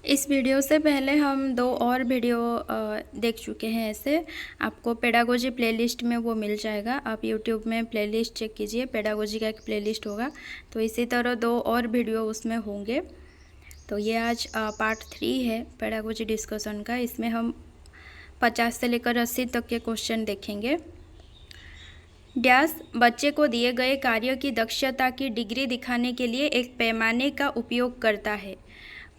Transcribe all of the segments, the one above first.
इस वीडियो से पहले हम दो और वीडियो देख चुके हैं। ऐसे आपको पेडागोजी प्लेलिस्ट में वो मिल जाएगा। आप यूट्यूब में प्लेलिस्ट चेक कीजिए, पेडागोजी का एक प्लेलिस्ट होगा। तो इसी तरह दो और वीडियो उसमें होंगे। तो ये आज पार्ट 3 है पेडागोजी डिस्कशन का। इसमें हम 50 से लेकर 80 तक के क्वेश्चन देखेंगे। डैश बच्चे को दिए गए कार्य की दक्षता की डिग्री दिखाने के लिए एक पैमाने का उपयोग करता है।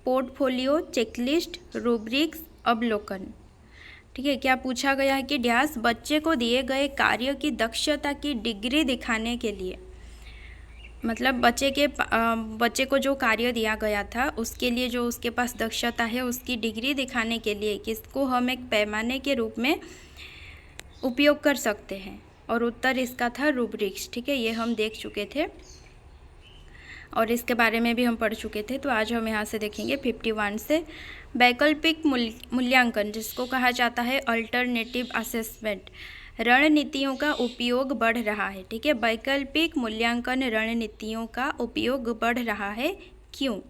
पोर्टफोलियो, चेकलिस्ट, रूब्रिक्स, अवलोकन। ठीक है, क्या पूछा गया है कि डैश बच्चे को दिए गए कार्य की दक्षता की डिग्री दिखाने के लिए, मतलब बच्चे को जो कार्य दिया गया था उसके लिए जो उसके पास दक्षता है उसकी डिग्री दिखाने के लिए किसको हम एक पैमाने के रूप में उपयोग कर सकते हैं। और उत्तर इसका था रूब्रिक्स। ठीक है, ये हम देख चुके थे और इसके बारे में भी हम पढ़ चुके थे। तो आज हम यहाँ से देखेंगे 51 से वैकल्पिक मूल्यांकन, जिसको कहा जाता है अल्टरनेटिव असेसमेंट, रणनीतियों का उपयोग बढ़ रहा है। ठीक है, वैकल्पिक मूल्यांकन रणनीतियों का उपयोग बढ़ रहा है, क्यों?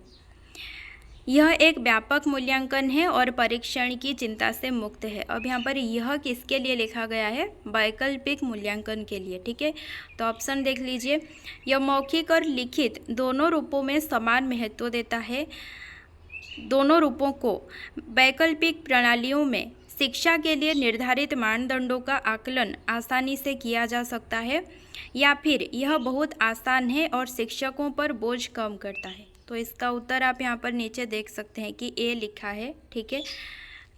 यह एक व्यापक मूल्यांकन है और परीक्षण की चिंता से मुक्त है। अब यहाँ पर यह किसके लिए लिखा गया है? वैकल्पिक मूल्यांकन के लिए। ठीक है, तो ऑप्शन देख लीजिए। यह मौखिक और लिखित दोनों रूपों में समान महत्व देता है। दोनों रूपों को वैकल्पिक प्रणालियों में शिक्षा के लिए निर्धारित मानदंडों का आकलन आसानी से किया जा सकता है, या फिर यह बहुत आसान है और शिक्षकों पर बोझ कम करता है। तो इसका उत्तर आप यहाँ पर नीचे देख सकते हैं कि ए लिखा है। ठीक है,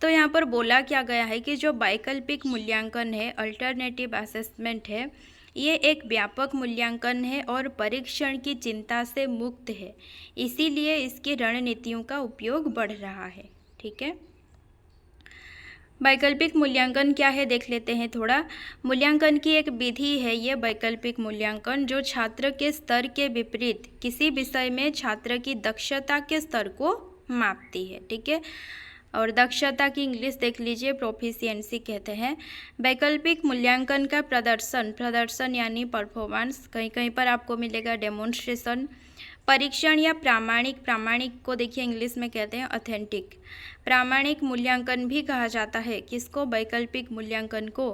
तो यहाँ पर बोला क्या गया है कि जो वैकल्पिक मूल्यांकन है, अल्टरनेटिव असेसमेंट है, ये एक व्यापक मूल्यांकन है और परीक्षण की चिंता से मुक्त है, इसीलिए इसकी रणनीतियों का उपयोग बढ़ रहा है। ठीक है, वैकल्पिक मूल्यांकन क्या है देख लेते हैं थोड़ा। मूल्यांकन की एक विधि है ये वैकल्पिक मूल्यांकन, जो छात्र के स्तर के विपरीत किसी विषय में छात्र की दक्षता के स्तर को मापती है। ठीक है, और दक्षता की इंग्लिश देख लीजिए, प्रोफिशिएंसी कहते हैं। वैकल्पिक मूल्यांकन का प्रदर्शन यानी परफॉर्मेंस, कहीं कहीं पर आपको मिलेगा डेमोन्स्ट्रेशन। परीक्षण या प्रामाणिक को देखिए इंग्लिश में कहते हैं ऑथेंटिक। प्रामाणिक मूल्यांकन भी कहा जाता है किसको? वैकल्पिक मूल्यांकन को,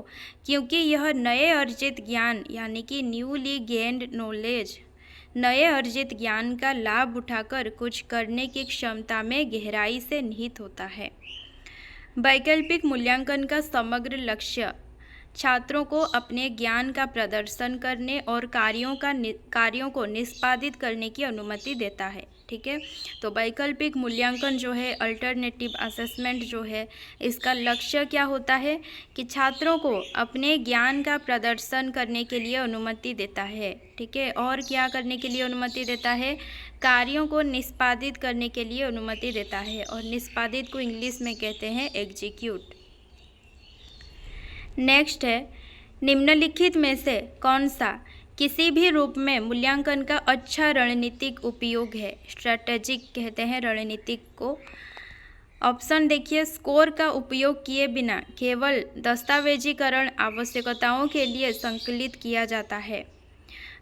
क्योंकि यह नए अर्जित ज्ञान यानी कि न्यूली गेन्ड नॉलेज, नए अर्जित ज्ञान का लाभ उठाकर कुछ करने की क्षमता में गहराई से निहित होता है। वैकल्पिक मूल्यांकन का समग्र लक्ष्य छात्रों को अपने ज्ञान का प्रदर्शन करने और कार्यों को निष्पादित करने की अनुमति देता है। ठीक है, तो वैकल्पिक मूल्यांकन जो है, अल्टरनेटिव असेसमेंट जो है, इसका लक्ष्य क्या होता है कि छात्रों को अपने ज्ञान का प्रदर्शन करने के लिए अनुमति देता है। ठीक है, और क्या करने के लिए अनुमति देता है? कार्यों को निष्पादित करने के लिए अनुमति देता है, और निष्पादित को इंग्लिश में कहते हैं एग्जीक्यूट। नेक्स्ट है, निम्नलिखित में से कौन सा किसी भी रूप में मूल्यांकन का अच्छा रणनीतिक उपयोग है? स्ट्रैटेजिक कहते हैं रणनीतिक को। ऑप्शन देखिए, स्कोर का उपयोग किए बिना केवल दस्तावेजीकरण आवश्यकताओं के लिए संकलित किया जाता है।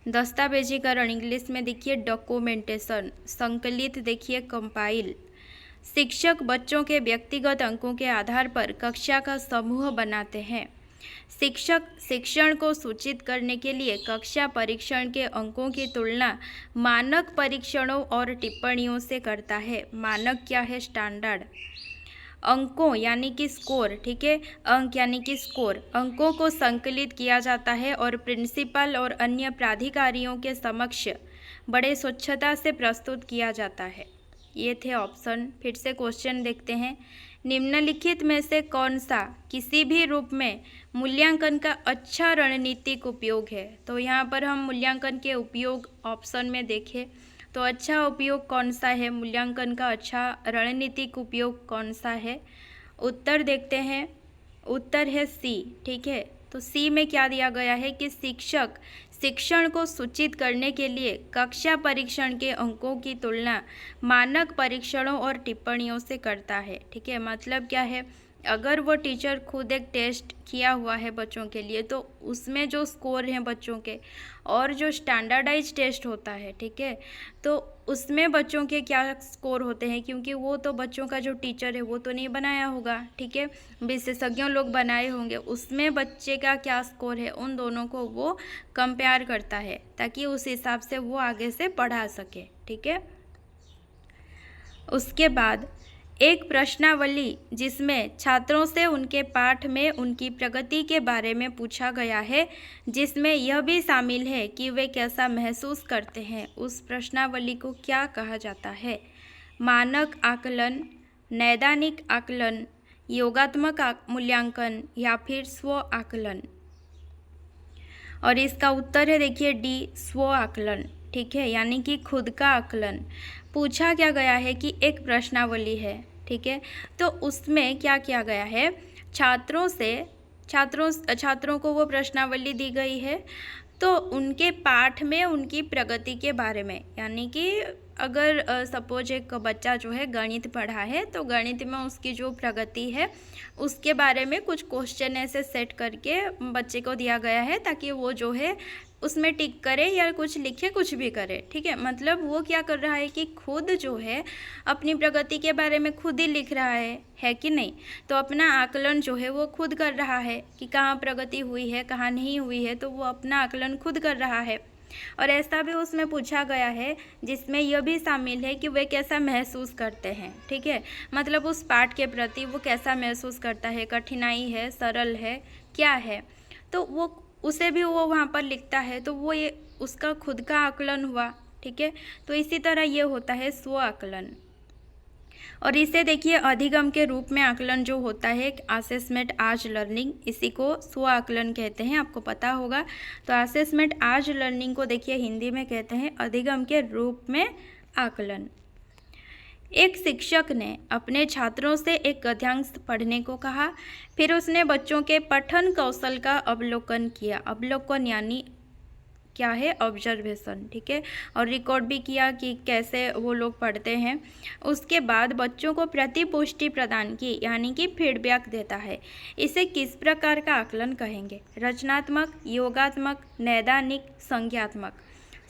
दस्तावेजीकरण इंग्लिश में देखिए डॉक्यूमेंटेशन, संकलित देखिए कंपाइल। शिक्षक बच्चों के व्यक्तिगत अंकों के आधार पर कक्षा का समूह बनाते हैं। शिक्षक शिक्षण को सूचित करने के लिए कक्षा परीक्षण के अंकों की तुलना मानक परीक्षणों और टिप्पणियों से करता है। मानक क्या है? स्टैंडर्ड। अंकों यानी कि स्कोर। ठीक है, अंक यानी कि स्कोर, अंकों को संकलित किया जाता है और प्रिंसिपल और अन्य प्राधिकारियों के समक्ष बड़े स्वच्छता से प्रस्तुत किया जाता है। ये थे ऑप्शन। फिर से क्वेश्चन देखते हैं, निम्नलिखित में से कौन सा किसी भी रूप में मूल्यांकन का अच्छा रणनीतिक उपयोग है? तो यहाँ पर हम मूल्यांकन के उपयोग ऑप्शन में देखें तो अच्छा उपयोग कौन सा है, मूल्यांकन का अच्छा रणनीतिक उपयोग कौन सा है? उत्तर देखते हैं, उत्तर है सी। ठीक है, तो सी में क्या दिया गया है कि शिक्षक शिक्षण को सूचित करने के लिए कक्षा परीक्षण के अंकों की तुलना मानक परीक्षणों और टिप्पणियों से करता है। ठीक है, मतलब क्या है? अगर वो टीचर खुद एक टेस्ट किया हुआ है बच्चों के लिए, तो उसमें जो स्कोर हैं बच्चों के और जो स्टैंडर्डाइज टेस्ट होता है, ठीक है, तो उसमें बच्चों के क्या स्कोर होते हैं, क्योंकि वो तो बच्चों का जो टीचर है वो तो नहीं बनाया होगा, ठीक है, विशेषज्ञों लोग बनाए होंगे, उसमें बच्चे का क्या स्कोर है उन दोनों को वो कंपेयर करता है ताकि उस हिसाब से वो आगे से पढ़ा सके, ठीक है। उसके बाद एक प्रश्नावली जिसमें छात्रों से उनके पाठ में उनकी प्रगति के बारे में पूछा गया है, जिसमें यह भी शामिल है कि वे कैसा महसूस करते हैं, उस प्रश्नावली को क्या कहा जाता है? मानक आकलन, नैदानिक आकलन, योगात्मक मूल्यांकन या फिर स्व आकलन। और इसका उत्तर है देखिए डी, स्व आकलन, ठीक है, यानी कि खुद का आकलन। पूछा क्या गया है कि एक प्रश्नावली है, ठीक है, तो उसमें क्या किया गया है, छात्रों को वो प्रश्नावली दी गई है, तो उनके पाठ में उनकी प्रगति के बारे में, यानी कि अगर सपोज एक बच्चा जो है गणित पढ़ा है, तो गणित में उसकी जो प्रगति है उसके बारे में कुछ क्वेश्चन ऐसे सेट करके बच्चे को दिया गया है ताकि वो जो है उसमें टिक करे या कुछ लिखे, कुछ भी करे, ठीक है। मतलब वो क्या कर रहा है कि खुद जो है अपनी प्रगति के बारे में खुद ही लिख रहा है कि नहीं, तो अपना आकलन जो है वो खुद कर रहा है कि कहाँ प्रगति हुई है, कहाँ नहीं हुई है, तो वो अपना आकलन खुद कर रहा है। और ऐसा भी उसमें पूछा गया है जिसमें यह भी शामिल है कि वे कैसा महसूस करते हैं, ठीक है, मतलब उस पाठ के प्रति वो कैसा महसूस करता है, कठिनाई है, सरल है, क्या है, तो वो उसे भी वो वहाँ पर लिखता है, तो वो ये उसका खुद का आकलन हुआ, ठीक है। तो इसी तरह ये होता है स्व आकलन। और इसे देखिए अधिगम के रूप में आकलन जो होता है, असेसमेंट आज लर्निंग, इसी को स्व आकलन कहते हैं, आपको पता होगा। तो असेसमेंट आज लर्निंग को देखिए हिंदी में कहते हैं अधिगम के रूप में आकलन। एक शिक्षक ने अपने छात्रों से एक गद्यांश पढ़ने को कहा, फिर उसने बच्चों के पठन कौशल का अवलोकन किया। अवलोकन यानी क्या है, ऑब्जर्वेशन, ठीक है, और रिकॉर्ड भी किया कि कैसे वो लोग पढ़ते हैं। उसके बाद बच्चों को प्रतिपुष्टि प्रदान की, यानी कि फीडबैक देता है। इसे किस प्रकार का आकलन कहेंगे? रचनात्मक, योगात्मक, नैदानिक, संज्ञात्मक।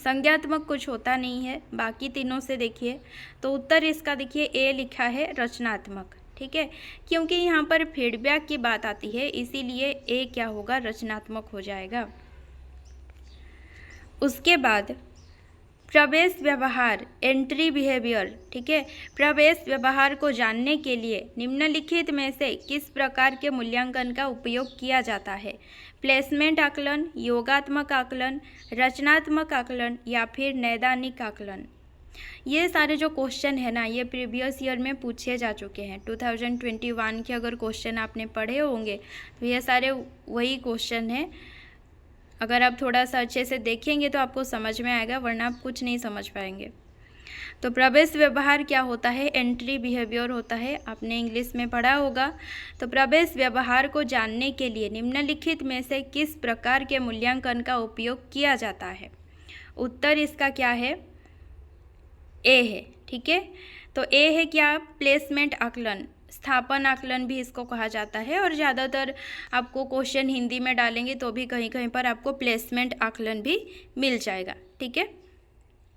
संज्ञात्मक कुछ होता नहीं है, बाकी तीनों से देखिए, तो उत्तर इसका देखिए ए लिखा है, रचनात्मक, ठीक है, क्योंकि यहाँ पर फीडबैक की बात आती है, इसीलिए ए क्या होगा, रचनात्मक हो जाएगा। उसके बाद प्रवेश व्यवहार, एंट्री बिहेवियर, ठीक है, प्रवेश व्यवहार को जानने के लिए निम्नलिखित में से किस प्रकार के मूल्यांकन का उपयोग किया जाता है? प्लेसमेंट आकलन, योगात्मक आकलन, रचनात्मक आकलन या फिर नैदानिक आकलन। ये सारे जो क्वेश्चन है ना, ये प्रीवियस ईयर में पूछे जा चुके हैं। 2021 के अगर क्वेश्चन आपने पढ़े होंगे तो ये सारे वही क्वेश्चन हैं। अगर आप थोड़ा सा अच्छे से देखेंगे तो आपको समझ में आएगा, वरना आप कुछ नहीं समझ पाएंगे। तो प्रवेश व्यवहार क्या होता है? एंट्री बिहेवियर होता है, आपने इंग्लिश में पढ़ा होगा। तो प्रवेश व्यवहार को जानने के लिए निम्नलिखित में से किस प्रकार के मूल्यांकन का उपयोग किया जाता है? उत्तर इसका क्या है? ए है, ठीक है। तो ए है क्या? प्लेसमेंट आकलन, स्थापन आकलन भी इसको कहा जाता है, और ज़्यादातर आपको क्वेश्चन हिंदी में डालेंगे तो भी कहीं कहीं पर आपको प्लेसमेंट आकलन भी मिल जाएगा, ठीक है।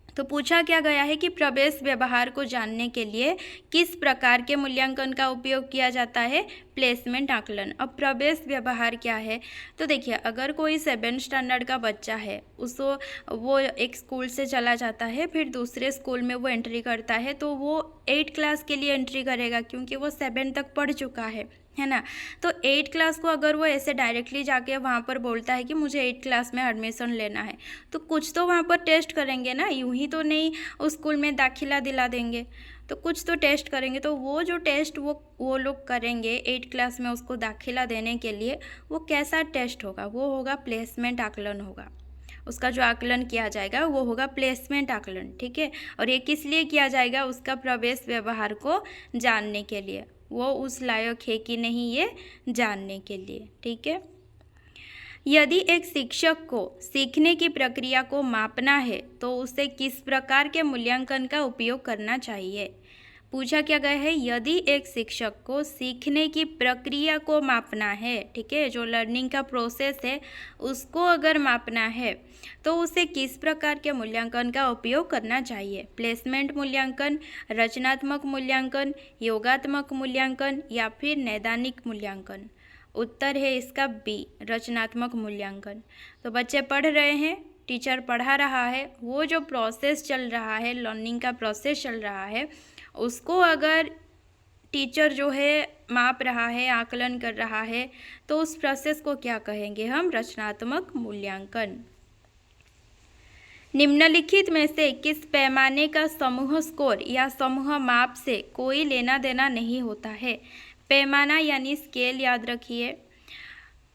तो पूछा क्या गया है कि प्रवेश व्यवहार को जानने के लिए किस प्रकार के मूल्यांकन का उपयोग किया जाता है? प्लेसमेंट आकलन। अब प्रवेश व्यवहार क्या है? तो देखिए, अगर कोई 7 स्टैंडर्ड का बच्चा है, उसको वो एक स्कूल से चला जाता है, फिर दूसरे स्कूल में वो एंट्री करता है, तो वो 8 क्लास के लिए एंट्री करेगा क्योंकि वो 7 तक पढ़ चुका है ना। तो 8 क्लास को अगर वो ऐसे डायरेक्टली जाके वहाँ पर बोलता है कि मुझे 8 क्लास में एडमिशन लेना है, तो कुछ तो वहाँ पर टेस्ट करेंगे ना, यूं ही तो नहीं उस स्कूल में दाखिला दिला देंगे, तो कुछ तो टेस्ट करेंगे। तो वो जो टेस्ट वो लोग करेंगे 8 क्लास में उसको दाखिला देने के लिए, वो कैसा टेस्ट होगा? वो होगा प्लेसमेंट आकलन होगा। उसका जो आकलन किया जाएगा वो होगा प्लेसमेंट आकलन, ठीक है। और ये किस लिए किया जाएगा? उसका प्रवेश व्यवहार को जानने के लिए, वो उस लायक है कि नहीं ये जानने के लिए, ठीक है। यदि एक शिक्षक को सीखने की प्रक्रिया को मापना है तो उसे किस प्रकार के मूल्यांकन का उपयोग करना चाहिए? पूछा क्या गया है, यदि एक शिक्षक को सीखने की प्रक्रिया को मापना है, ठीक है, जो लर्निंग का प्रोसेस है उसको अगर मापना है तो उसे किस प्रकार के मूल्यांकन का उपयोग करना चाहिए? प्लेसमेंट मूल्यांकन, रचनात्मक मूल्यांकन, योगात्मक मूल्यांकन या फिर नैदानिक मूल्यांकन? उत्तर है इसका बी, रचनात्मक मूल्यांकन। तो बच्चे पढ़ रहे हैं, टीचर पढ़ा रहा है, वो जो प्रोसेस चल रहा है, लर्निंग का प्रोसेस चल रहा है, उसको अगर टीचर जो है माप रहा है, आकलन कर रहा है, तो उस प्रोसेस को क्या कहेंगे हम? रचनात्मक मूल्यांकन। निम्नलिखित में से किस पैमाने का समूह स्कोर या समूह माप से कोई लेना देना नहीं होता है? पैमाना यानी स्केल याद रखिए,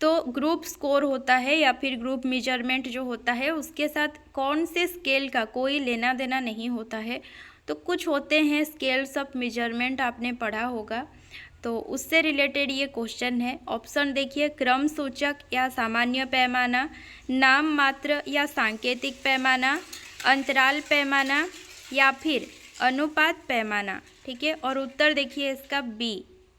तो ग्रुप स्कोर होता है या फिर ग्रुप मेजरमेंट जो होता है उसके साथ कौन से स्केल का कोई लेना देना नहीं होता है? तो कुछ होते हैं स्केल्स ऑफ मेजरमेंट, आपने पढ़ा होगा, तो उससे रिलेटेड ये क्वेश्चन है। ऑप्शन देखिए, क्रम सूचक या सामान्य पैमाना, नाम मात्र या सांकेतिक पैमाना, अंतराल पैमाना या फिर अनुपात पैमाना, ठीक है। और उत्तर देखिए इसका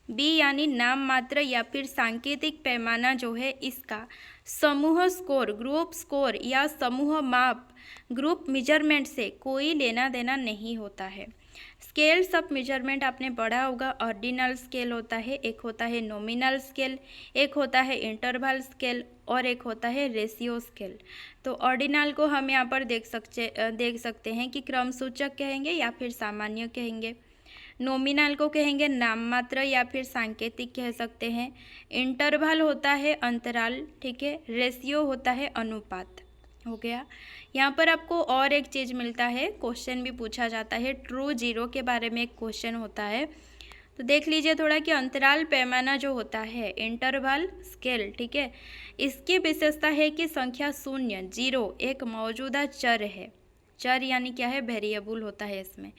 बी यानी नाम मात्र या फिर सांकेतिक पैमाना जो है इसका समूह स्कोर, ग्रुप स्कोर या समूह माप, ग्रुप मेजरमेंट से कोई लेना देना नहीं होता है। स्केल्स ऑफ मेजरमेंट आपने पढ़ा होगा, ऑर्डिनल स्केल होता है, एक होता है नॉमिनल स्केल, एक होता है इंटरवल स्केल और एक होता है रेशियो स्केल। तो ऑर्डिनल को हम यहाँ पर देख सकते हैं कि क्रम सूचक कहेंगे या फिर सामान्य कहेंगे। नॉमिनल को कहेंगे नाम मात्र या फिर सांकेतिक कह सकते हैं। इंटरवल होता है अंतराल, ठीक है। रेशियो होता है अनुपात। हो गया। यहाँ पर आपको और एक चीज़ मिलता है, क्वेश्चन भी पूछा जाता है, ट्रू जीरो के बारे में एक क्वेश्चन होता है, तो देख लीजिए थोड़ा कि अंतराल पैमाना जो होता है, इंटरवल स्केल, ठीक है, इसकी विशेषता है कि संख्या शून्य, जीरो एक मौजूदा चर है। चर यानी क्या है? वेरिएबल होता है इसमें।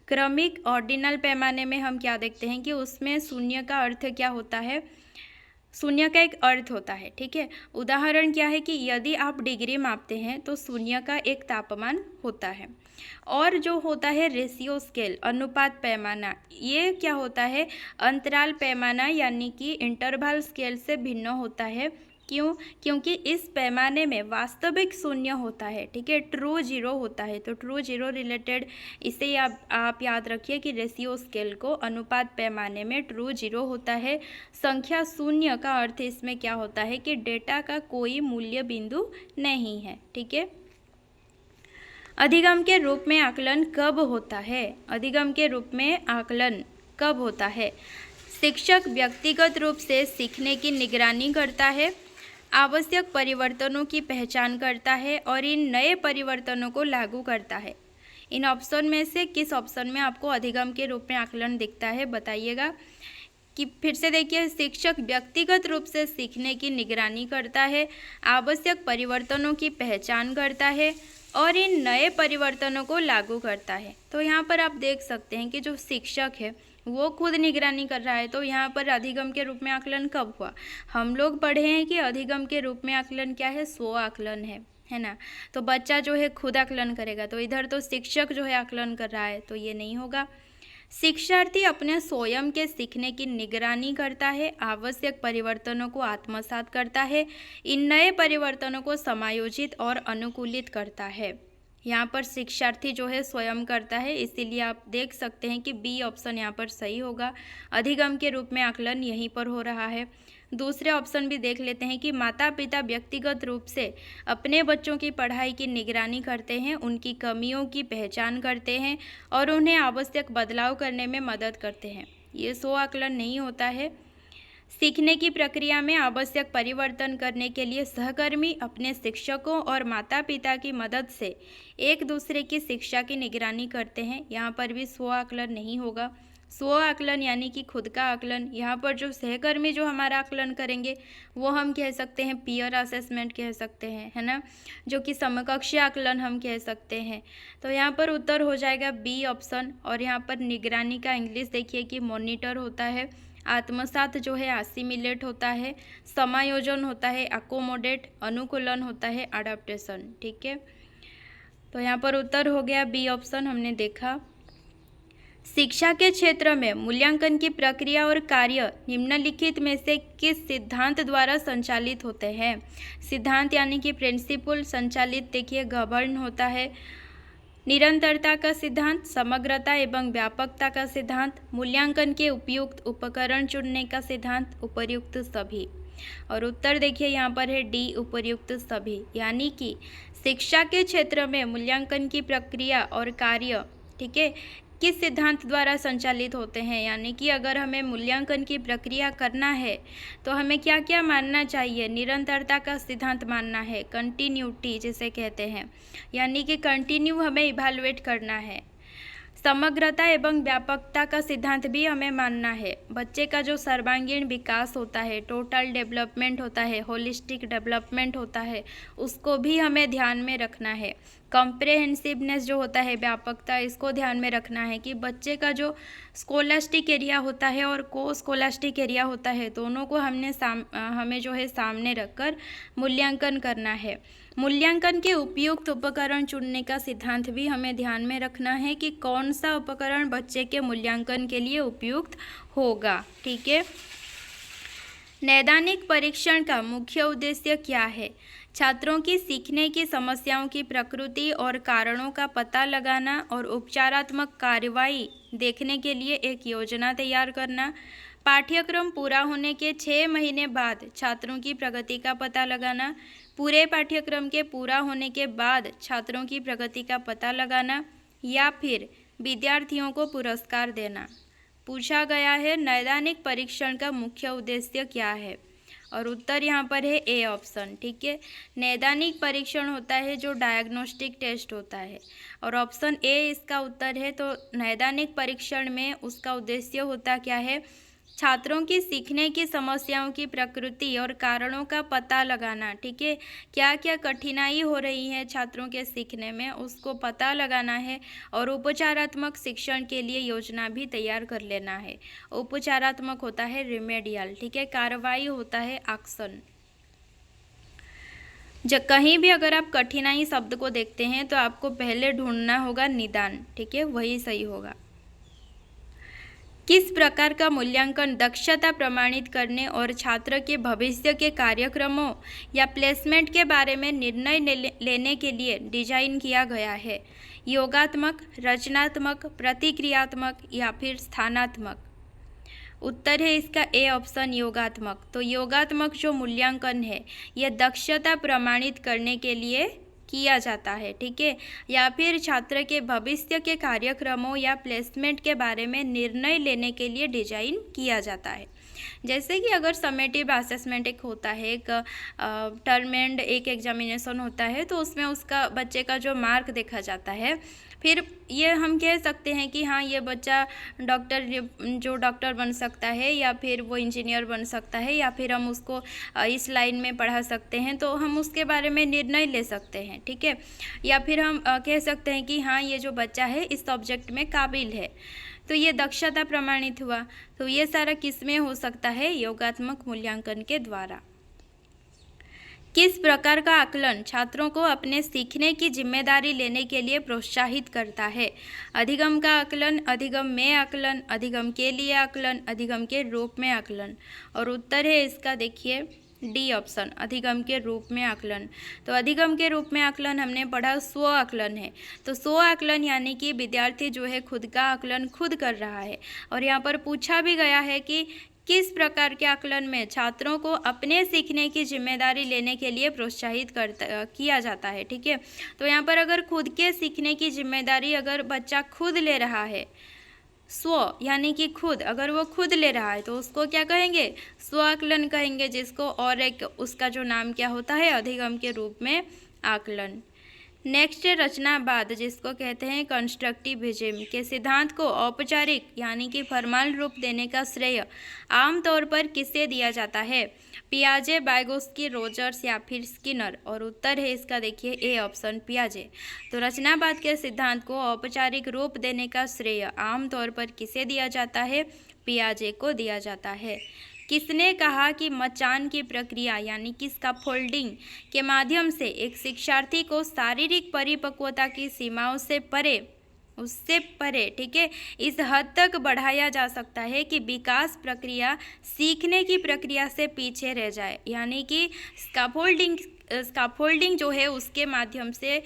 क्रमिक ऑर्डिनल पैमाने में हम क्या देखते हैं कि उसमें शून्य का अर्थ क्या होता है? शून्य का एक अर्थ होता है, ठीक है। उदाहरण क्या है कि यदि आप डिग्री मापते हैं तो शून्य का एक तापमान होता है। और जो होता है रेशियो स्केल, अनुपात पैमाना, ये क्या होता है? अंतराल पैमाना यानी कि इंटरवल स्केल से भिन्न होता है। क्यों? क्योंकि इस पैमाने में वास्तविक शून्य होता है, ठीक है, ट्रू जीरो होता है। तो ट्रू जीरो रिलेटेड इसे आप याद रखिए कि रेशियो स्केल को अनुपात पैमाने में ट्रू जीरो होता है। संख्या शून्य का अर्थ इसमें क्या होता है कि डेटा का कोई मूल्य बिंदु नहीं है, ठीक है। अधिगम के रूप में आकलन कब होता है? अधिगम के रूप में आकलन कब होता है? शिक्षक व्यक्तिगत रूप से सीखने की निगरानी करता है, आवश्यक परिवर्तनों की पहचान करता है और इन नए परिवर्तनों को लागू करता है। इन ऑप्शन में से किस ऑप्शन में आपको अधिगम के रूप में आकलन दिखता है, बताइएगा। कि फिर से देखिए, शिक्षक व्यक्तिगत रूप से सीखने की निगरानी करता है, आवश्यक परिवर्तनों की पहचान करता है और इन नए परिवर्तनों को लागू करता है। तो यहाँ पर आप देख सकते हैं कि जो शिक्षक है वो खुद निगरानी कर रहा है। तो यहाँ पर अधिगम के रूप में आकलन कब हुआ? हम लोग पढ़े हैं कि अधिगम के रूप में आकलन क्या है? स्व आकलन है ना। तो बच्चा जो है खुद आकलन करेगा, तो इधर तो शिक्षक जो है आकलन कर रहा है, तो ये नहीं होगा। शिक्षार्थी अपने स्वयं के सीखने की निगरानी करता है, आवश्यक परिवर्तनों को आत्मसात करता है, इन नए परिवर्तनों को समायोजित और अनुकूलित करता है। यहाँ पर शिक्षार्थी जो है स्वयं करता है, इसीलिए आप देख सकते हैं कि बी ऑप्शन यहाँ पर सही होगा। अधिगम के रूप में आकलन यहीं पर हो रहा है। दूसरे ऑप्शन भी देख लेते हैं कि माता पिता व्यक्तिगत रूप से अपने बच्चों की पढ़ाई की निगरानी करते हैं, उनकी कमियों की पहचान करते हैं और उन्हें आवश्यक बदलाव करने में मदद करते हैं। ये स्व आकलन नहीं होता है। सीखने की प्रक्रिया में आवश्यक परिवर्तन करने के लिए सहकर्मी अपने शिक्षकों और माता पिता की मदद से एक दूसरे की शिक्षा की निगरानी करते हैं। यहाँ पर भी स्व आकलन नहीं होगा। स्व आकलन यानी कि खुद का आकलन। यहाँ पर जो सहकर्मी जो हमारा आकलन करेंगे वो हम कह सकते हैं पीयर असेसमेंट कह सकते हैं, है ना, जो कि समकक्ष आकलन हम कह सकते हैं। तो यहाँ पर उत्तर हो जाएगा बी ऑप्शन। और यहाँ पर निगरानी का इंग्लिश देखिए कि मॉनिटर होता है, आत्मसात जो है एसिमिलेट होता है, समायोजन होता है अकोमोडेट, अनुकूलन होता है अडॉप्टेशन, ठीक है। तो यहाँ पर उत्तर हो गया बी ऑप्शन, हमने देखा। शिक्षा के क्षेत्र में मूल्यांकन की प्रक्रिया और कार्य निम्नलिखित में से किस सिद्धांत द्वारा संचालित होते हैं? सिद्धांत यानी कि प्रिंसिपल, संचालित देखिए गवर्न होता है। निरंतरता का सिद्धांत, समग्रता एवं व्यापकता का सिद्धांत, मूल्यांकन के उपयुक्त उपकरण चुनने का सिद्धांत, उपर्युक्त सभी। और उत्तर देखिए यहाँ पर है डी, उपर्युक्त सभी। यानी कि शिक्षा के क्षेत्र में मूल्यांकन की प्रक्रिया और कार्य, ठीक है, किस सिद्धांत द्वारा संचालित होते हैं? यानी कि अगर हमें मूल्यांकन की प्रक्रिया करना है तो हमें क्या क्या मानना चाहिए? निरंतरता का सिद्धांत मानना है, कंटिन्यूटी जिसे कहते हैं, यानी कि कंटिन्यू हमें इवैल्यूएट करना है। समग्रता एवं व्यापकता का सिद्धांत भी हमें मानना है। बच्चे का जो सर्वांगीण विकास होता है, टोटल डेवलपमेंट होता है, होलिस्टिक डेवलपमेंट होता है, उसको भी हमें ध्यान में रखना है। कॉम्प्रहेंसिवनेस जो होता है, व्यापकता, इसको ध्यान में रखना है कि बच्चे का जो स्कोलास्टिक एरिया होता है और को स्कोलास्टिक एरिया होता है, दोनों को हमें जो है सामने रखकर मूल्यांकन करना है। मूल्यांकन के उपयुक्त उपकरण चुनने का सिद्धांत भी हमें ध्यान में रखना है कि कौन सा उपकरण बच्चे के मूल्यांकन के लिए उपयुक्त होगा। ठीक है। नैदानिक परीक्षण का मुख्य उद्देश्य क्या है? छात्रों की सीखने की समस्याओं की प्रकृति और कारणों का पता लगाना और उपचारात्मक कार्रवाई देखने के लिए एक योजना तैयार करना। पाठ्यक्रम पूरा होने के 6 महीने बाद छात्रों की प्रगति का पता लगाना। पूरे पाठ्यक्रम के पूरा होने के बाद छात्रों की प्रगति का पता लगाना, या फिर विद्यार्थियों को पुरस्कार देना। पूछा गया है नैदानिक परीक्षण का मुख्य उद्देश्य क्या है? और उत्तर यहाँ पर है ए ऑप्शन। ठीक है। नैदानिक परीक्षण होता है जो डायग्नोस्टिक टेस्ट होता है, और ऑप्शन ए इसका उत्तर है। तो नैदानिक परीक्षण में उसका उद्देश्य होता क्या है? छात्रों की सीखने की समस्याओं की प्रकृति और कारणों का पता लगाना। ठीक है। क्या क्या कठिनाई हो रही है छात्रों के सीखने में, उसको पता लगाना है, और उपचारात्मक शिक्षण के लिए योजना भी तैयार कर लेना है। उपचारात्मक होता है रिमेडियल, ठीक है। कार्रवाई होता है एक्शन। जब कहीं भी अगर आप कठिनाई शब्द को देखते हैं तो आपको पहले ढूंढना होगा निदान, ठीक है, वही सही होगा। किस प्रकार का मूल्यांकन दक्षता प्रमाणित करने और छात्र के भविष्य के कार्यक्रमों या प्लेसमेंट के बारे में निर्णय लेने के लिए डिजाइन किया गया है? योगात्मक, रचनात्मक, प्रतिक्रियात्मक या फिर स्थानात्मक? उत्तर है इसका ए ऑप्शन, योगात्मक। तो योगात्मक जो मूल्यांकन है यह दक्षता प्रमाणित करने के लिए किया जाता है, ठीक है, या फिर छात्र के भविष्य के कार्यक्रमों या प्लेसमेंट के बारे में निर्णय लेने के लिए डिजाइन किया जाता है। जैसे कि अगर समेटिव असेसमेंट एक होता है, एक टर्म एंड एक एग्जामिनेशन होता है, तो उसमें उसका बच्चे का जो मार्क देखा जाता है, फिर ये हम कह सकते हैं कि हाँ ये बच्चा डॉक्टर बन सकता है, या फिर वो इंजीनियर बन सकता है, या फिर हम उसको इस लाइन में पढ़ा सकते हैं, तो हम उसके बारे में निर्णय ले सकते हैं, ठीक है। या फिर हम कह सकते हैं कि हाँ ये जो बच्चा है इस सब्जेक्ट में काबिल है, तो ये दक्षता प्रमाणित हुआ। तो ये सारा किस में हो सकता है? योगात्मक मूल्यांकन के द्वारा। किस प्रकार का आकलन छात्रों को अपने सीखने की जिम्मेदारी लेने के लिए प्रोत्साहित करता है? अधिगम का आकलन, अधिगम में आकलन, अधिगम के लिए आकलन, अधिगम के रूप में आकलन? और उत्तर है इसका देखिए डी ऑप्शन, अधिगम के रूप में आकलन। तो अधिगम के रूप में आकलन हमने पढ़ा स्व आकलन है। तो स्व आकलन यानी कि विद्यार्थी जो है खुद का आकलन खुद कर रहा है। और यहाँ पर पूछा भी गया है कि किस प्रकार के आकलन में छात्रों को अपने सीखने की जिम्मेदारी लेने के लिए प्रोत्साहित किया जाता है, ठीक है। तो यहाँ पर अगर खुद के सीखने की जिम्मेदारी अगर बच्चा खुद ले रहा है, स्व यानी कि खुद, अगर वो खुद ले रहा है तो उसको क्या कहेंगे? स्व आकलन कहेंगे, जिसको और एक उसका जो नाम क्या होता है? अधिगम के रूप में आकलन। नेक्स्ट है रचनावाद, जिसको कहते हैं कंस्ट्रक्टिविज्म के सिद्धांत को औपचारिक यानी कि फॉर्मल रूप देने का श्रेय आमतौर पर किसे दिया जाता है? पियाजे, वाइगोत्स्की, रोजर्स या फिर स्किनर? और उत्तर है इसका देखिए ए ऑप्शन, पियाजे। तो रचनावाद के सिद्धांत को औपचारिक रूप देने का श्रेय आमतौर पर किसे दिया जाता है? पियाजे को दिया जाता है। किसने कहा कि मचान की प्रक्रिया यानी कि स्कैफोल्डिंग के माध्यम से एक शिक्षार्थी को शारीरिक परिपक्वता की सीमाओं से परे उससे परे, ठीक है, इस हद तक बढ़ाया जा सकता है कि विकास प्रक्रिया सीखने की प्रक्रिया से पीछे रह जाए। यानी कि स्कैफोल्डिंग जो है उसके माध्यम से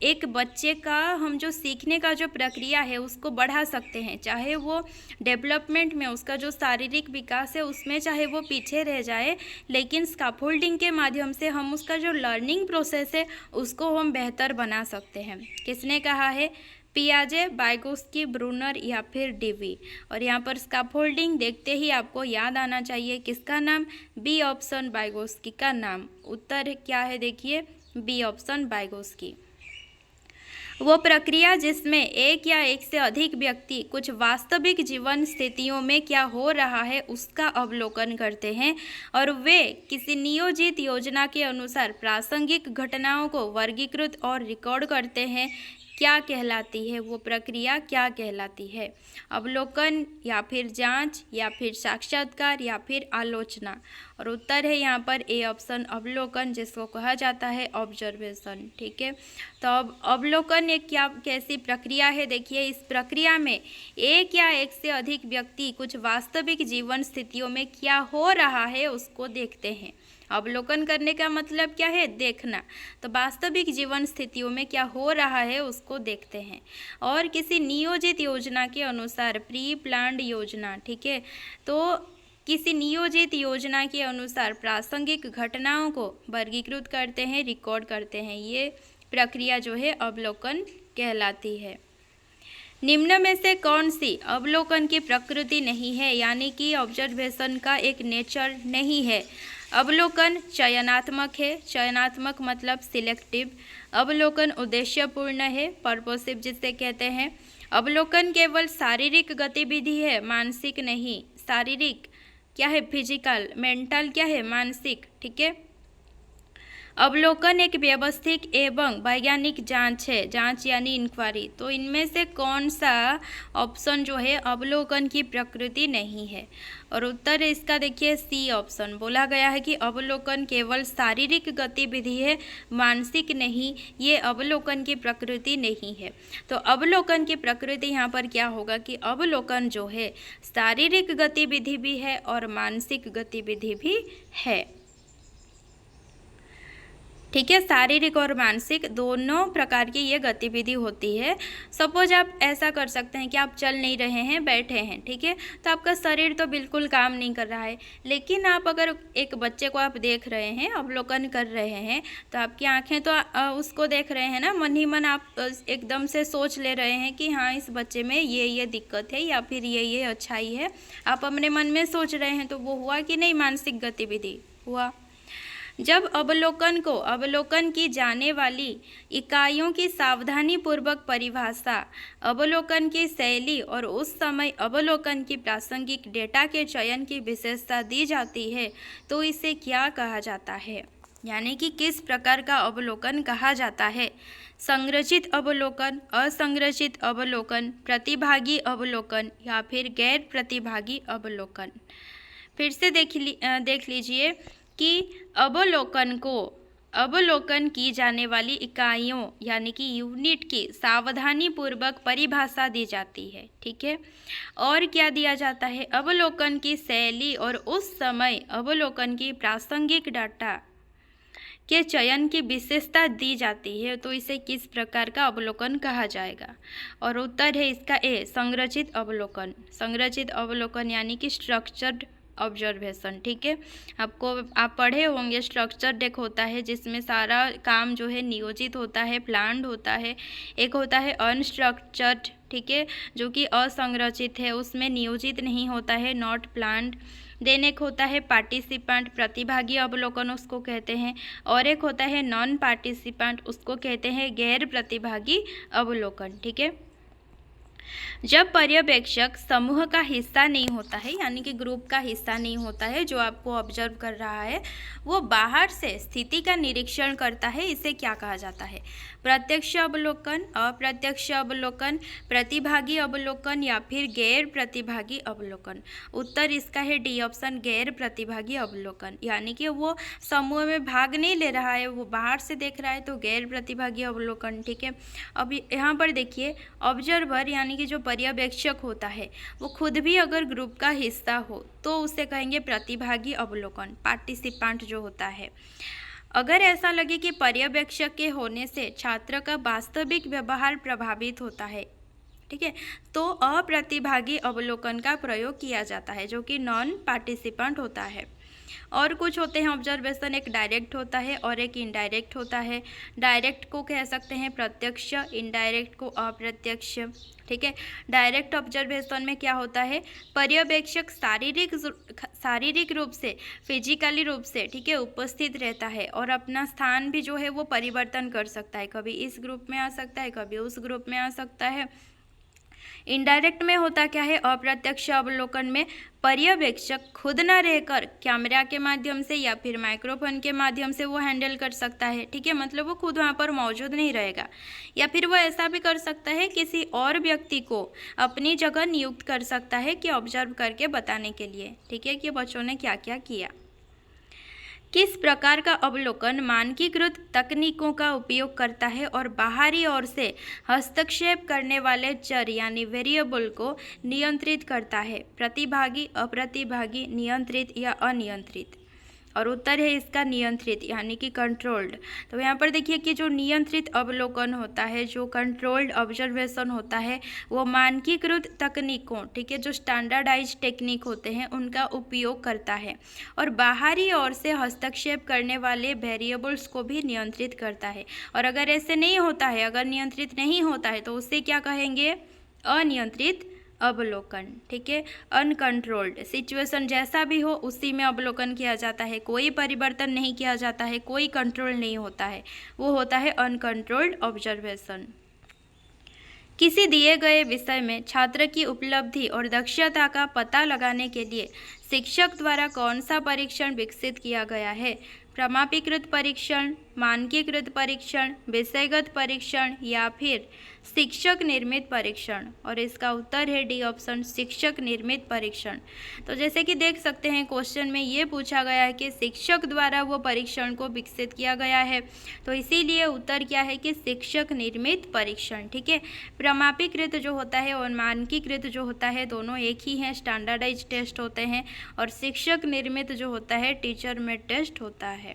एक बच्चे का हम जो सीखने का जो प्रक्रिया है उसको बढ़ा सकते हैं, चाहे वो डेवलपमेंट में उसका जो शारीरिक विकास है उसमें चाहे वो पीछे रह जाए, लेकिन स्कैफोल्डिंग के माध्यम से हम उसका जो लर्निंग प्रोसेस है उसको हम बेहतर बना सकते हैं। किसने कहा है? पियाजे, वाइगोत्स्की, ब्रूनर या फिर डीवी। और यहाँ पर स्कैफोल्डिंग देखते ही आपको याद आना चाहिए किसका नाम? बी ऑप्शन, वाइगोत्स्की का नाम। उत्तर क्या है देखिए, बी ऑप्शन, वाइगोत्स्की। वो प्रक्रिया जिसमें एक या एक से अधिक व्यक्ति कुछ वास्तविक जीवन स्थितियों में क्या हो रहा है उसका अवलोकन करते हैं और वे किसी नियोजित योजना के अनुसार प्रासंगिक घटनाओं को वर्गीकृत और रिकॉर्ड करते हैं, क्या कहलाती है? वो प्रक्रिया क्या कहलाती है? अवलोकन या फिर जांच या फिर साक्षात्कार या फिर आलोचना। और उत्तर है यहाँ पर ए ऑप्शन, अवलोकन, जिसको कहा जाता है ऑब्जर्वेशन। ठीक है, तो अब अवलोकन एक कैसी प्रक्रिया है? देखिए, इस प्रक्रिया में एक या एक से अधिक व्यक्ति कुछ वास्तविक जीवन स्थितियों में क्या हो रहा है उसको देखते हैं। अवलोकन करने का मतलब क्या है? देखना। तो वास्तविक जीवन स्थितियों में क्या हो रहा है उसको देखते हैं और किसी नियोजित योजना के अनुसार, प्री प्लान्ड योजना, ठीक है, तो किसी नियोजित योजना के अनुसार प्रासंगिक घटनाओं को वर्गीकृत करते हैं, रिकॉर्ड करते हैं। ये प्रक्रिया जो है अवलोकन कहलाती है। निम्न में से कौन सी अवलोकन की प्रकृति नहीं है, यानी कि ऑब्जर्वेशन का एक नेचर नहीं है? अवलोकन चयनात्मक है, चयनात्मक मतलब सिलेक्टिव। अवलोकन उद्देश्यपूर्ण है, पर्पसिव जिसे कहते हैं। अवलोकन केवल शारीरिक गतिविधि है, मानसिक नहीं। शारीरिक क्या है? फिजिकल। मेंटल क्या है? मानसिक। ठीक है। अवलोकन एक व्यवस्थित एवं वैज्ञानिक जांच है, जांच यानी इंक्वायरी। तो इनमें से कौन सा ऑप्शन जो है अवलोकन की प्रकृति नहीं है? और उत्तर है इसका देखिए सी ऑप्शन। बोला गया है कि अवलोकन केवल शारीरिक गतिविधि है, मानसिक नहीं, ये अवलोकन की प्रकृति नहीं है। तो अवलोकन की प्रकृति यहाँ पर क्या होगा कि अवलोकन जो है शारीरिक गतिविधि भी है और मानसिक गतिविधि भी है। ठीक है, शारीरिक और मानसिक दोनों प्रकार की ये गतिविधि होती है। सपोज आप ऐसा कर सकते हैं कि आप चल नहीं रहे हैं, बैठे हैं, ठीक है, तो आपका शरीर तो बिल्कुल काम नहीं कर रहा है, लेकिन आप अगर एक बच्चे को आप देख रहे हैं, अवलोकन कर रहे हैं, तो आपकी आंखें तो उसको देख रहे हैं ना, मन ही मन आप एकदम से सोच ले रहे हैं कि हाँ इस बच्चे में ये दिक्कत है या फिर ये अच्छाई है, आप अपने मन में सोच रहे हैं। तो वो हुआ कि नहीं? मानसिक गतिविधि हुआ। जब अवलोकन की जाने वाली इकाइयों की सावधानी पूर्वक परिभाषा, अवलोकन की शैली और उस समय अवलोकन की प्रासंगिक डेटा के चयन की विशेषता दी जाती है, तो इसे क्या कहा जाता है? यानी कि किस प्रकार का अवलोकन कहा जाता है? संरचित अवलोकन, असंरचित अवलोकन, प्रतिभागी अवलोकन या फिर गैर प्रतिभागी अवलोकन। फिर से देख लीजिए कि अवलोकन की जाने वाली इकाइयों यानी कि यूनिट की सावधानी पूर्वक परिभाषा दी जाती है। ठीक है, और क्या दिया जाता है? अवलोकन की शैली और उस समय अवलोकन की प्रासंगिक डाटा के चयन की विशेषता दी जाती है, तो इसे किस प्रकार का अवलोकन कहा जाएगा? और उत्तर है इसका ए, संरचित अवलोकन। संरचित अवलोकन यानी कि स्ट्रक्चर्ड ऑब्जर्वेशन। ठीक है, आप पढ़े होंगे स्ट्रक्चर्ड एक होता है जिसमें सारा काम जो है नियोजित होता है, प्लान्ड होता है। एक होता है अनस्ट्रक्चर्ड, ठीक है, जो कि असंरचित है, उसमें नियोजित नहीं होता है, नॉट प्लान्ड। देन एक होता है पार्टिसिपेंट, प्रतिभागी अवलोकन उसको कहते हैं, और एक होता है नॉन पार्टिसिपेंट, उसको कहते हैं गैर प्रतिभागी अवलोकन। ठीक है, जब पर्यवेक्षक समूह का हिस्सा नहीं होता है, यानी कि ग्रुप का हिस्सा नहीं होता है, जो आपको ऑब्जर्व कर रहा है, वो बाहर से स्थिति का निरीक्षण करता है, इसे क्या कहा जाता है? प्रत्यक्ष अवलोकन, अप्रत्यक्ष अवलोकन, प्रतिभागी अवलोकन या फिर गैर प्रतिभागी अवलोकन। उत्तर इसका है डी ऑप्शन, गैर प्रतिभागी अवलोकन। यानी कि वो समूह में भाग नहीं ले रहा है, वो बाहर से देख रहा है, तो गैर प्रतिभागी अवलोकन। ठीक है, अब यहाँ पर देखिए, ऑब्जर्वर यानी कि जो पर्यवेक्षक होता है, वो खुद भी अगर ग्रुप का हिस्सा हो तो उसे कहेंगे प्रतिभागी अवलोकन, पार्टिसिपेंट जो होता है। अगर ऐसा लगे कि पर्यवेक्षक के होने से छात्र का वास्तविक व्यवहार प्रभावित होता है, ठीक है, तो अप्रतिभागी अवलोकन का प्रयोग किया जाता है, जो कि नॉन पार्टिसिपेंट होता है। और कुछ होते हैं ऑब्जर्वेशन, एक डायरेक्ट होता है और एक इनडायरेक्ट होता है। डायरेक्ट को कह सकते हैं प्रत्यक्ष, इनडायरेक्ट को अप्रत्यक्ष। ठीक है, डायरेक्ट ऑब्जर्वेशन में क्या होता है, पर्यवेक्षक शारीरिक रूप से, फिजिकली रूप से, ठीक है, उपस्थित रहता है और अपना स्थान भी जो है वो परिवर्तन कर सकता है, कभी इस ग्रुप में आ सकता है, कभी उस ग्रुप में आ सकता है। इनडायरेक्ट में होता क्या है, अप्रत्यक्ष अवलोकन में पर्यवेक्षक खुद न रहकर कैमरा के माध्यम से या फिर माइक्रोफोन के माध्यम से वो हैंडल कर सकता है। ठीक है, मतलब वो खुद वहाँ पर मौजूद नहीं रहेगा, या फिर वो ऐसा भी कर सकता है, किसी और व्यक्ति को अपनी जगह नियुक्त कर सकता है कि ऑब्जर्व करके बताने के लिए, ठीक है, कि बच्चों ने क्या क्या किया। किस प्रकार का अवलोकन मानकीकृत तकनीकों का उपयोग करता है और बाहरी ओर से हस्तक्षेप करने वाले चर यानी वेरिएबल को नियंत्रित करता है? प्रतिभागी, अप्रतिभागी, नियंत्रित या अनियंत्रित? और उत्तर है इसका नियंत्रित, यानी कि कंट्रोल्ड। तो यहाँ पर देखिए कि जो नियंत्रित अवलोकन होता है, जो कंट्रोल्ड ऑब्जर्वेशन होता है, वो मानकीकृत तकनीकों, ठीक है, जो स्टैंडर्डाइज टेक्निक होते हैं, उनका उपयोग करता है और बाहरी ओर से हस्तक्षेप करने वाले वेरिएबल्स को भी नियंत्रित करता है। और अगर ऐसे नहीं होता है, अगर नियंत्रित नहीं होता है, तो उससे क्या कहेंगे? अनियंत्रित अवलोकन। ठीक है, अनकंट्रोल्ड, सिचुएशन जैसा भी हो उसी में अवलोकन किया जाता है, कोई परिवर्तन नहीं किया जाता है, कोई कंट्रोल नहीं होता है, वो होता है अनकंट्रोल्ड ऑब्जर्वेशन। किसी दिए गए विषय में छात्र की उपलब्धि और दक्षता का पता लगाने के लिए शिक्षक द्वारा कौन सा परीक्षण विकसित किया गया है? प्रमाणीकृत परीक्षण, मानकीकृत परीक्षण, विषयगत परीक्षण या फिर शिक्षक निर्मित परीक्षण? और इसका उत्तर है डी ऑप्शन, शिक्षक निर्मित परीक्षण। तो जैसे कि देख सकते हैं क्वेश्चन में ये पूछा गया है कि शिक्षक द्वारा वो परीक्षण को विकसित किया गया है, तो इसीलिए उत्तर क्या है कि शिक्षक निर्मित परीक्षण। ठीक है, प्रमाणीकृत जो होता है और मानकीकृत जो होता है दोनों एक ही हैं, स्टैंडर्डाइज टेस्ट होते हैं, और शिक्षक निर्मित जो होता है टीचर मेड टेस्ट होता है।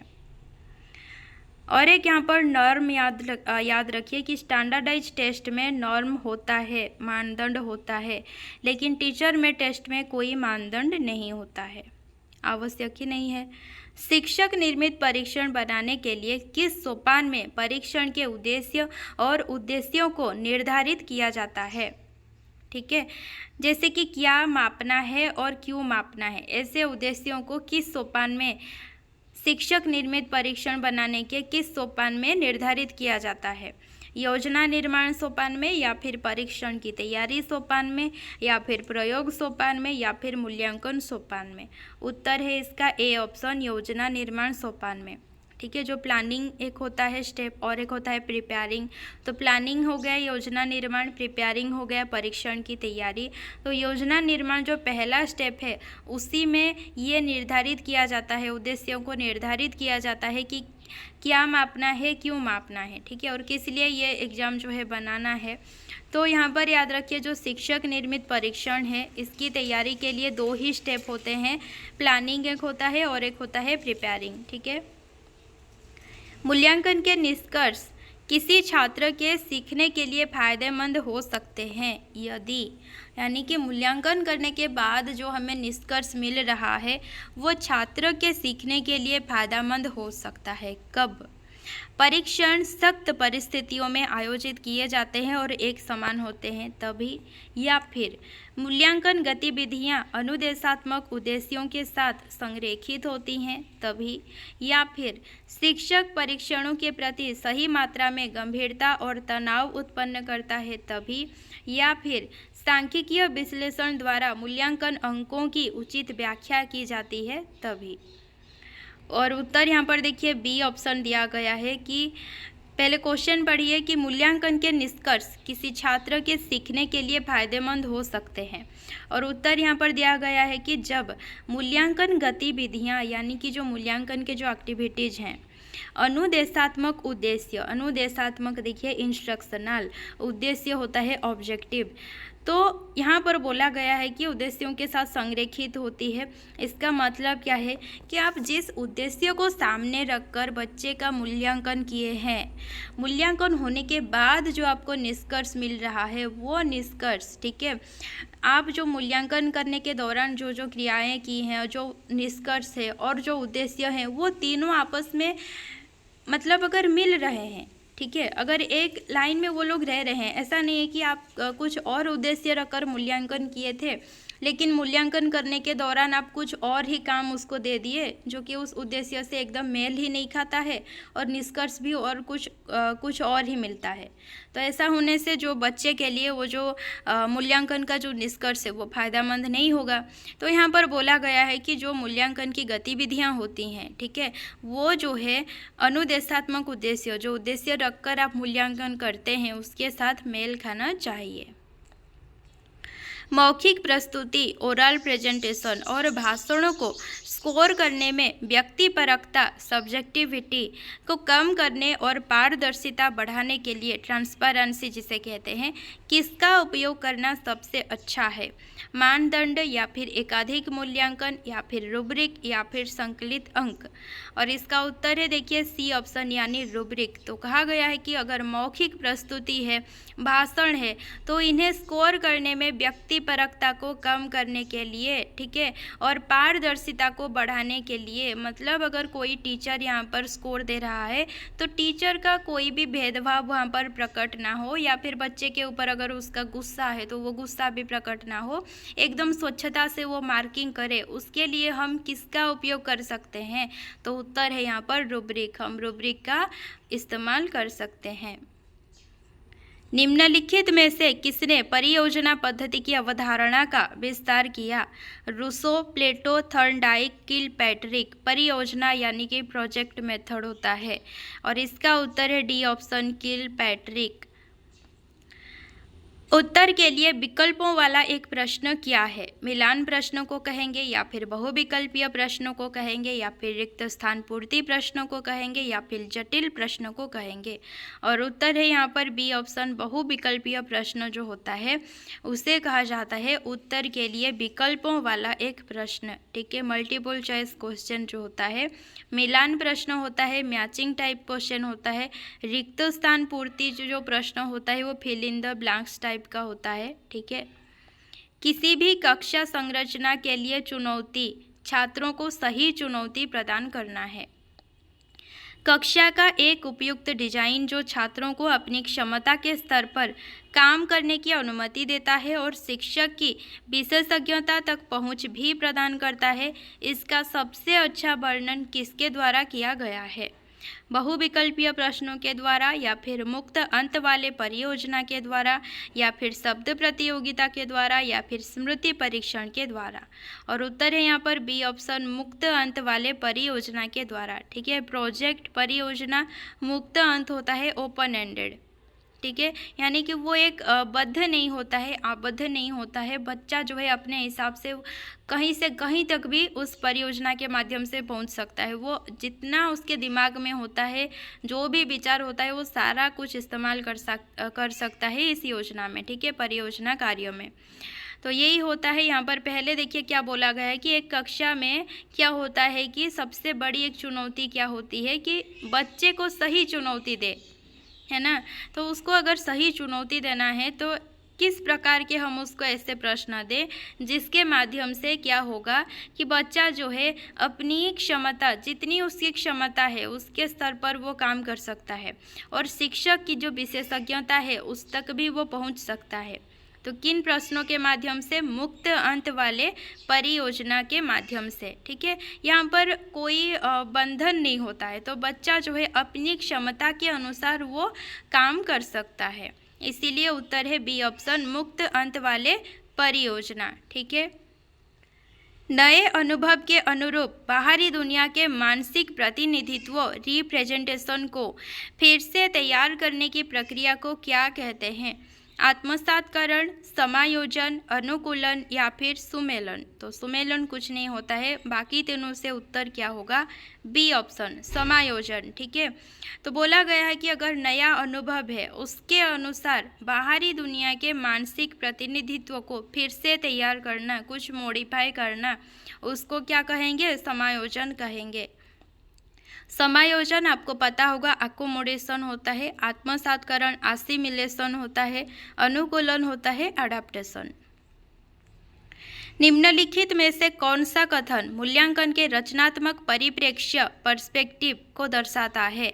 और एक यहाँ पर नॉर्म याद रखिए कि स्टैंडर्डाइज टेस्ट में नॉर्म होता है, मानदंड होता है, लेकिन टीचर में टेस्ट में कोई मानदंड नहीं होता है, आवश्यक ही नहीं है। शिक्षक निर्मित परीक्षण बनाने के लिए किस सोपान में परीक्षण के उद्देश्य और उद्देश्यों को निर्धारित किया जाता है? ठीक है, जैसे कि क्या मापना है और क्यों मापना है, ऐसे उद्देश्यों को किस सोपान में, शिक्षक निर्मित परीक्षण बनाने के किस सोपान में निर्धारित किया जाता है? योजना निर्माण सोपान में, या फिर परीक्षण की तैयारी सोपान में, या फिर प्रयोग सोपान में, या फिर मूल्यांकन सोपान में? उत्तर है इसका ए ऑप्शन, योजना निर्माण सोपान में। ठीक है, जो प्लानिंग एक होता है स्टेप और एक होता है प्रिपेयरिंग। तो प्लानिंग हो गया योजना निर्माण, प्रिपेयरिंग हो गया परीक्षण की तैयारी। तो योजना निर्माण जो पहला स्टेप है उसी में ये निर्धारित किया जाता है, उद्देश्यों को निर्धारित किया जाता है कि क्या मापना है, क्यों मापना है। ठीक है, और किस लिए ये एग्ज़ाम जो है बनाना है। तो यहाँ पर याद रखिए जो शिक्षक निर्मित परीक्षण है इसकी तैयारी के लिए 2 ही स्टेप होते हैं, प्लानिंग एक होता है और एक होता है प्रिपेयरिंग। ठीक है, मूल्यांकन के निष्कर्ष किसी छात्र के सीखने के लिए फायदेमंद हो सकते हैं यदि, यानी कि मूल्यांकन करने के बाद जो हमें निष्कर्ष मिल रहा है वो छात्र के सीखने के लिए फायदेमंद हो सकता है कब? परीक्षण सख्त परिस्थितियों में आयोजित किए जाते हैं और एक समान होते हैं तभी, या फिर मूल्यांकन गतिविधियां अनुदेशात्मक उद्देश्यों के साथ संरेखित होती हैं तभी, या फिर शिक्षक परीक्षणों के प्रति सही मात्रा में गंभीरता और तनाव उत्पन्न करता है तभी, या फिर सांख्यिकीय विश्लेषण द्वारा मूल्यांकन अंकों की उचित व्याख्या की जाती है तभी। और उत्तर यहाँ पर देखिए बी ऑप्शन दिया गया है कि पहले क्वेश्चन पढ़िए कि मूल्यांकन के निष्कर्ष किसी छात्र के सीखने के लिए फायदेमंद हो सकते हैं, और उत्तर यहाँ पर दिया गया है कि जब मूल्यांकन गतिविधियाँ यानी कि जो मूल्यांकन के जो एक्टिविटीज़ हैं अनुदेशात्मक उद्देश्य, अनुदेशात्मक देखिए इंस्ट्रक्शनल, उद्देश्य होता है ऑब्जेक्टिव, तो यहाँ पर बोला गया है कि उद्देश्यों के साथ संरेखित होती है। इसका मतलब क्या है कि आप जिस उद्देश्य को सामने रखकर बच्चे का मूल्यांकन किए हैं, मूल्यांकन होने के बाद जो आपको निष्कर्ष मिल रहा है वो निष्कर्ष, ठीक है, आप जो मूल्यांकन करने के दौरान जो जो क्रियाएं की हैं, जो निष्कर्ष है और जो उद्देश्य हैं, वो तीनों आपस में मतलब अगर मिल रहे हैं, ठीक है, अगर एक लाइन में वो लोग रह रहे हैं, ऐसा नहीं है कि आप कुछ और उद्देश्य रखकर मूल्यांकन किए थे लेकिन मूल्यांकन करने के दौरान आप कुछ और ही काम उसको दे दिए जो कि उस उद्देश्य से एकदम मेल ही नहीं खाता है और निष्कर्ष भी और कुछ और ही मिलता है। तो ऐसा होने से जो बच्चे के लिए वो जो मूल्यांकन का जो निष्कर्ष है वो फ़ायदेमंद नहीं होगा। तो यहाँ पर बोला गया है कि जो मूल्यांकन की गतिविधियाँ होती हैं, ठीक है, वो जो है अनुदेशात्मक उद्देश्य, जो उद्देश्य रखकर आप मूल्यांकन करते हैं उसके साथ मेल खाना चाहिए। मौखिक प्रस्तुति, ओरल प्रेजेंटेशन और भाषणों को स्कोर करने में व्यक्तिपरकता, सब्जेक्टिविटी को कम करने और पारदर्शिता बढ़ाने के लिए ट्रांसपेरेंसी जिसे कहते हैं, किसका उपयोग करना सबसे अच्छा है? मानदंड या फिर एकाधिक मूल्यांकन या फिर रूब्रिक या फिर संकलित अंक? और इसका उत्तर है देखिए सी ऑप्शन यानी रूब्रिक। तो कहा गया है कि अगर मौखिक प्रस्तुति है, भाषण है, तो इन्हें स्कोर करने में व्यक्तिपरकता को कम करने के लिए, ठीक है, और पारदर्शिता को बढ़ाने के लिए, मतलब अगर कोई टीचर यहाँ पर स्कोर दे रहा है तो टीचर का कोई भी भेदभाव वहाँ पर प्रकट ना हो, या फिर बच्चे के ऊपर अगर उसका गुस्सा है तो वो गुस्सा भी प्रकट ना हो, एकदम स्वच्छता से वो मार्किंग करे, उसके लिए हम किसका उपयोग कर सकते हैं? तो उत्तर है यहाँ पर रूब्रिक। हम रूब्रिक का इस्तेमाल कर सकते हैं। निम्नलिखित में से किसने परियोजना पद्धति की अवधारणा का विस्तार किया? रूसो, प्लेटो, थॉर्नडाइक, किलपैट्रिक। परियोजना यानी कि प्रोजेक्ट मेथड होता है, और इसका उत्तर है डी ऑप्शन किलपैट्रिक। उत्तर के लिए विकल्पों वाला एक प्रश्न क्या है? मिलान प्रश्नों को कहेंगे, या फिर बहुविकल्पीय प्रश्नों को कहेंगे, या फिर रिक्त स्थान पूर्ति प्रश्नों को कहेंगे, या फिर जटिल प्रश्नों को कहेंगे? और उत्तर है यहाँ पर बी ऑप्शन, बहुविकल्पीय प्रश्न जो होता है उसे कहा जाता है उत्तर के लिए विकल्पों वाला एक प्रश्न, ठीक है। मल्टीपल चॉइस क्वेश्चन जो होता है, मिलान प्रश्न होता है, मैचिंग टाइप क्वेश्चन होता है, रिक्त स्थान पूर्ति जो प्रश्न होता है वो fill in the blanks type का होता है, ठीक है। किसी भी कक्षा संरचना के लिए चुनौती, छात्रों को सही चुनौती प्रदान करना है। कक्षा का एक उपयुक्त डिजाइन जो छात्रों को अपनी क्षमता के स्तर पर काम करने की अनुमति देता है और शिक्षक की विशेषज्ञता तक पहुंच भी प्रदान करता है, इसका सबसे अच्छा वर्णन किसके द्वारा किया गया है? बहुविकल्पीय प्रश्नों के द्वारा, या फिर मुक्त अंत वाले परियोजना के द्वारा, या फिर शब्द प्रतियोगिता के द्वारा, या फिर स्मृति परीक्षण के द्वारा? और उत्तर है यहाँ पर बी ऑप्शन, मुक्त अंत वाले परियोजना के द्वारा, ठीक है। प्रोजेक्ट परियोजना मुक्त अंत होता है, ओपन एंडेड, ठीक है, यानी कि वो एक बद्ध नहीं होता है, आबद्ध नहीं होता है। बच्चा जो है अपने हिसाब से कहीं से कहीं तक भी उस परियोजना के माध्यम से पहुंच सकता है। वो जितना उसके दिमाग में होता है, जो भी विचार होता है, वो सारा कुछ इस्तेमाल कर सकता है इस योजना में, ठीक है, परियोजना कार्यों में। तो यही होता है यहाँ पर। पहले देखिए क्या बोला गया है कि एक कक्षा में क्या होता है कि सबसे बड़ी एक चुनौती क्या होती है कि बच्चे को सही चुनौती दे, है ना। तो उसको अगर सही चुनौती देना है तो किस प्रकार के हम उसको ऐसे प्रश्न दें जिसके माध्यम से क्या होगा कि बच्चा जो है अपनी क्षमता, जितनी उसकी क्षमता है उसके स्तर पर वो काम कर सकता है और शिक्षक की जो विशेषज्ञता है उस तक भी वो पहुंच सकता है। तो किन प्रश्नों के माध्यम से? मुक्त अंत वाले परियोजना के माध्यम से। ठीक है, यहाँ पर कोई बंधन नहीं होता है, तो बच्चा जो है अपनी क्षमता के अनुसार वो काम कर सकता है। इसीलिए उत्तर है बी ऑप्शन, मुक्त अंत वाले परियोजना। ठीक है, नए अनुभव के अनुरूप बाहरी दुनिया के मानसिक प्रतिनिधित्व रिप्रेजेंटेशन को फिर से तैयार करने की प्रक्रिया को क्या कहते हैं? आत्मसातकरण, समायोजन, अनुकूलन या फिर सुमेलन। तो सुमेलन कुछ नहीं होता है, बाकी तीनों से उत्तर क्या होगा? बी ऑप्शन, समायोजन। ठीक है, तो बोला गया है कि अगर नया अनुभव है उसके अनुसार बाहरी दुनिया के मानसिक प्रतिनिधित्व को फिर से तैयार करना, कुछ मॉडिफाई करना, उसको क्या कहेंगे? समायोजन कहेंगे। समायोजन आपको पता होगा अकोमोडेशन होता है, आत्मसातकरण असिमिलेशन होता है, अनुकूलन होता है अडाप्टेशन। निम्नलिखित में से कौन सा कथन मूल्यांकन के रचनात्मक परिप्रेक्ष्य पर्सपेक्टिव को दर्शाता है?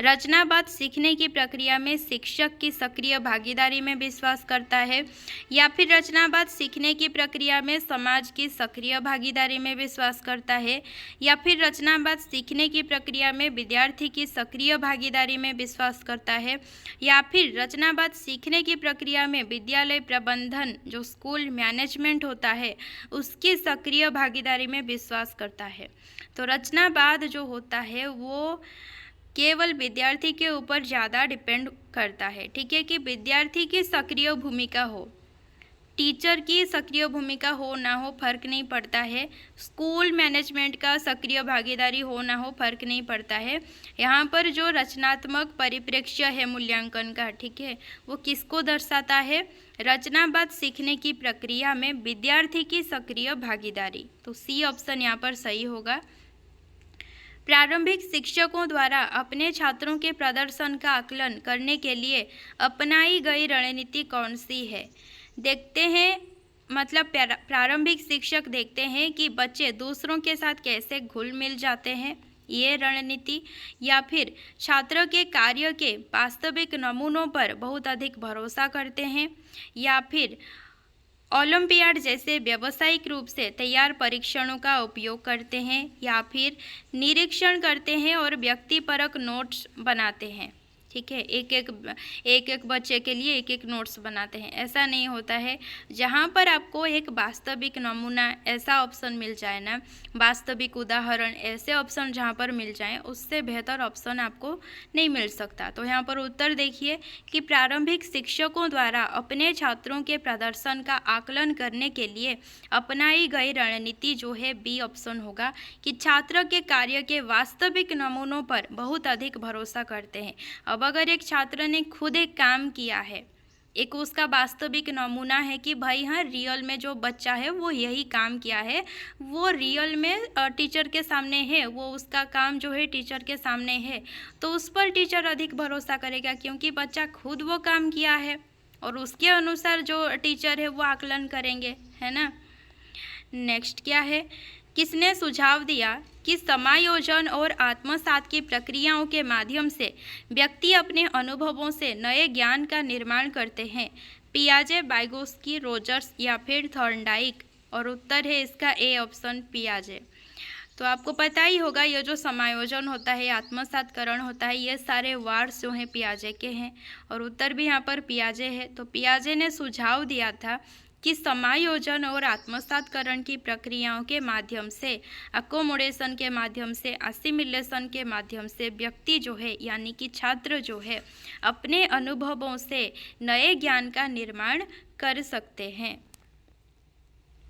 रचनावाद सीखने की प्रक्रिया में शिक्षक की सक्रिय भागीदारी में विश्वास करता है, या फिर रचनावाद सीखने की प्रक्रिया में समाज की सक्रिय भागीदारी में विश्वास करता है, या फिर रचनावाद सीखने की प्रक्रिया में विद्यार्थी की सक्रिय भागीदारी में विश्वास करता है, या फिर रचनावाद सीखने की प्रक्रिया में विद्यालय प्रबंधन, जो स्कूल मैनेजमेंट होता है, उसकी सक्रिय भागीदारी में विश्वास करता है। तो रचनावाद जो होता है वो केवल विद्यार्थी के ऊपर ज़्यादा डिपेंड करता है। ठीक है, कि विद्यार्थी की सक्रिय भूमिका हो, टीचर की सक्रिय भूमिका हो ना हो फर्क नहीं पड़ता है, स्कूल मैनेजमेंट का सक्रिय भागीदारी हो ना हो फर्क नहीं पड़ता है। यहाँ पर जो रचनात्मक परिप्रेक्ष्य है मूल्यांकन का, ठीक है, वो किसको दर्शाता है? रचनावाद सीखने की प्रक्रिया में विद्यार्थी की सक्रिय भागीदारी। तो सी ऑप्शन यहाँ पर सही होगा। प्रारंभिक शिक्षकों द्वारा अपने छात्रों के प्रदर्शन का आकलन करने के लिए अपनाई गई रणनीति कौन सी है? देखते हैं, मतलब प्रारंभिक शिक्षक देखते हैं कि बच्चे दूसरों के साथ कैसे घुल मिल जाते हैं, ये रणनीति, या फिर छात्र के कार्य के वास्तविक नमूनों पर बहुत अधिक भरोसा करते हैं, या फिर ओलंपियाड जैसे व्यावसायिक रूप से तैयार परीक्षणों का उपयोग करते हैं, या फिर निरीक्षण करते हैं और व्यक्तिपरक नोट्स बनाते हैं। ठीक है, एक एक बच्चे के लिए एक एक नोट्स बनाते हैं। ऐसा नहीं होता है। जहाँ पर आपको एक वास्तविक नमूना ऐसा ऑप्शन मिल जाए ना, वास्तविक उदाहरण ऐसे ऑप्शन जहाँ पर मिल जाएं, उससे बेहतर ऑप्शन आपको नहीं मिल सकता। तो यहाँ पर उत्तर देखिए कि प्रारंभिक शिक्षकों द्वारा अपने छात्रों के प्रदर्शन का आकलन करने के लिए अपनाई गई रणनीति जो है बी ऑप्शन होगा, कि छात्र के कार्य के वास्तविक नमूनों पर बहुत अधिक भरोसा करते हैं। अब अगर एक छात्र ने खुद एक काम किया है, एक उसका वास्तविक नमूना है कि भाई हाँ रियल में जो बच्चा है वो यही काम किया है, वो रियल में टीचर के सामने है, वो उसका काम जो है टीचर के सामने है, तो उस पर टीचर अधिक भरोसा करेगा क्योंकि बच्चा खुद वो काम किया है और उसके अनुसार जो टीचर है वो आकलन करेंगे, है ना। नेक्स्ट क्या है? किसने सुझाव दिया कि समायोजन और आत्मसात की प्रक्रियाओं के माध्यम से व्यक्ति अपने अनुभवों से नए ज्ञान का निर्माण करते हैं? पियाजे, वाइगोत्स्की, रोजर्स या फिर थॉर्नडाइक? और उत्तर है इसका ए ऑप्शन, पियाजे। तो आपको पता ही होगा ये जो समायोजन होता है, आत्मसातकरण होता है, ये सारे वर्ड्स जो हैं पियाजे के हैं और उत्तर भी यहाँ पर पियाजे है। तो पियाजे ने सुझाव दिया था कि समायोजन और आत्मसातकरण की प्रक्रियाओं के माध्यम से, अकोमोडेशन के माध्यम से, असिमिलेशन के माध्यम से व्यक्ति जो है यानी कि छात्र जो है अपने अनुभवों से नए ज्ञान का निर्माण कर सकते हैं।